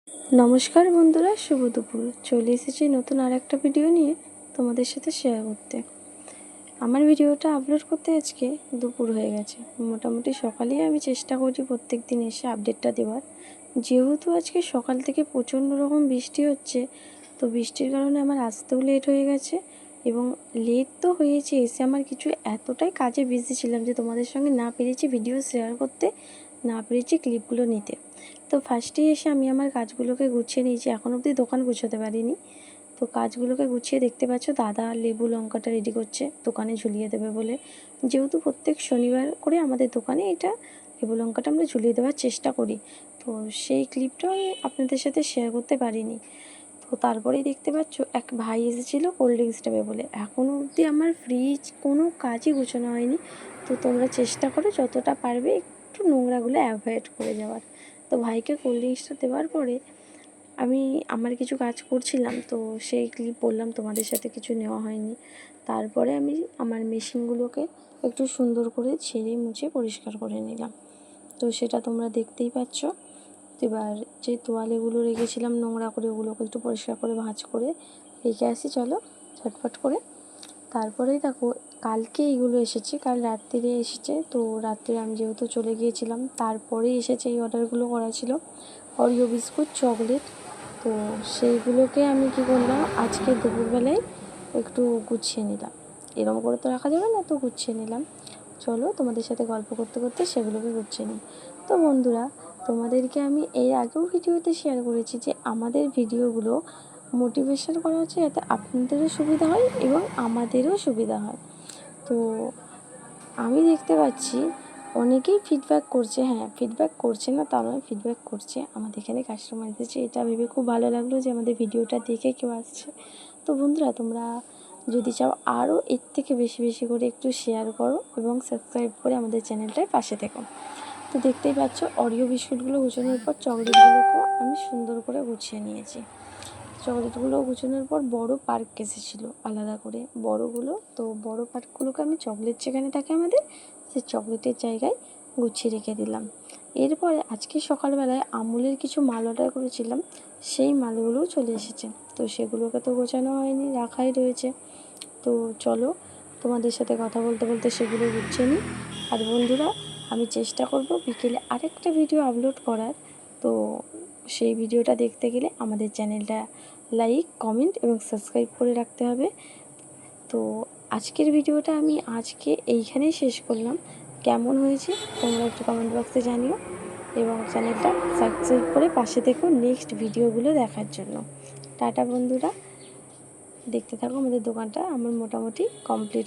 নমস্কার বন্ধুরা, শুভ দুপুর। চলে এসেছি নতুন আর একটা ভিডিও নিয়ে তোমাদের সাথে শেয়ার করতে। আমার ভিডিওটা আপলোড করতে আজকে দুপুর হয়ে গেছে। মোটামুটি সকালেই আমি চেষ্টা করি প্রত্যেক দিন এসে আপডেটটা দেওয়ার। যেহেতু আজকে সকাল থেকে প্রচণ্ড রকম বৃষ্টি হচ্ছে, তো বৃষ্টির কারণে আমার আসতেও লেট হয়ে গেছে। এবং লেট তো হয়েছে, এসে আমার কিছু এতটাই কাজে বিজি ছিলাম যে তোমাদের সঙ্গে না পেরেছি ভিডিও শেয়ার করতে, না পেরেছি ক্লিপগুলো নিতে। তো ফার্স্টেই এসে আমি আমার কাজগুলোকে গুছিয়ে নিয়েছি। এখন অবধি দোকান গুছোতে পারিনি। তো কাজগুলোকে গুছিয়ে দেখতে পাচ্ছ দাদা লেবু লঙ্কাটা রেডি করছে দোকানে ঝুলিয়ে দেবে বলে। যেহেতু প্রত্যেক শনিবার করে আমাদের দোকানে এটা লেবু লঙ্কাটা আমরা ঝুলিয়ে দেওয়ার চেষ্টা করি, তো সেই ক্লিপটাও আমি আপনাদের সাথে শেয়ার করতে পারিনি। তো তারপরেই দেখতে পাচ্ছ এক ভাই এসেছিলো কোল্ড ড্রিঙ্কস নেবে বলে। এখনও অবধি আমার ফ্রিজ কোনো কাজই গুছানো হয়নি। তো তোমরা চেষ্টা করো যতটা পারবে একটু নোংরাগুলো অ্যাভয়েড করে যাওয়ার। তো ভাইকে কোল্ড ড্রিঙ্কসটা দেওয়ার পরে আমি আমার কিছু কাজ করছিলাম, তো সেই ক্লিপ বললাম তোমাদের সাথে কিছু নেওয়া হয়নি। তারপরে আমি আমার মেশিনগুলোকে একটু সুন্দর করে ঝেড়ে মুছে পরিষ্কার করে নিলাম। তো সেটা তোমরা দেখতেই পাচ্ছ। এবার যে তোয়ালেগুলো রেখেছিলাম নোংরা করে, ওগুলোকে একটু পরিষ্কার করে ভাঁজ করে রেখে আসি চলো ঝটপট করে। তারপরেই দেখো কালকে এইগুলো এসেছে, কাল রাত্রিরে এসেছে। তো রাত্রে আমি যেহেতু চলে গিয়েছিলাম, তারপরেই এসেছে। এই অর্ডারগুলো করা ছিল অরিও বিস্কুট, চকলেট। তো সেইগুলোকে আমি কী করলাম, আজকে দুপুরবেলায় একটু গুছিয়ে নিলাম। এরকম করে তো রাখা যাবে না, তো গুছিয়ে নিলাম। চলো তোমাদের সাথে গল্প করতে করতে সেগুলোকে গুছিয়ে নিই। তো বন্ধুরা, তোমাদেরকে আমি এর আগেও ভিডিওতে শেয়ার করেছি যে আমাদের ভিডিওগুলো মোটিভেশন করা হচ্ছে যাতে আপনাদেরও সুবিধা হয় এবং আমাদেরও সুবিধা হয়। তো আমি দেখতে পাচ্ছি অনেকেই ফিডব্যাক করছে, হ্যাঁ ফিডব্যাক করছে না তা নয়, ফিডব্যাক করছে। আমাদের এখানে কাস্টমার এসেছে, এটা ভেবে খুব ভালো লাগলো যে আমাদের ভিডিওটা দেখে কেউ আসছে। তো বন্ধুরা, তোমরা যদি চাও আরও এর থেকে বেশি বেশি করে একটু শেয়ার করো এবং সাবস্ক্রাইব করে আমাদের চ্যানেলটায় পাশে থেকো। তো দেখতেই পাচ্ছ অরিও বিস্কুটগুলো গুছানোর পর চকলেটগুলোকেও আমি সুন্দর করে গুছিয়ে নিয়েছি। চকলেটগুলো গুছানোর পর বড় পার্ক এসেছিলো আলাদা করে বড়গুলো, তো বড় পার্কগুলোকে আমি চকলেট যেখানে থাকে আমাদের সেই চকলেটের জায়গায় গুছিয়ে রেখে দিলাম। এরপরে আজকে সকালবেলায় আমুলের কিছু মাল অর্ডার করেছিলাম, সেই মালগুলোও চলে এসেছে। তো সেগুলোকে তো গোছানো হয়নি, রাখাই রয়েছে। তো চলো তোমাদের সাথে কথা বলতে বলতে সেগুলো গুছিয়ে নিই। আর বন্ধুরা, আমি চেষ্টা করব বিকেলে আরেকটা ভিডিও আপলোড করার। তো সেই ভিডিওটা দেখতে গেলে আমাদের চ্যানেলটা লাইক, কমেন্ট এবং সাবস্ক্রাইব করে রাখতে হবে। তো আজকের ভিডিওটা আমি আজকে এইখানেই শেষ করলাম। কেমন হয়েছে তোমরা একটু কমেন্ট বক্সে জানিও এবং চ্যানেলটা সাবস্ক্রাইব করে পাশে থেকো নেক্সট ভিডিওগুলো দেখার জন্য। টাটা বন্ধুরা, দেখতে থাকো। আমাদের দোকানটা আমার মোটামুটি কমপ্লিট।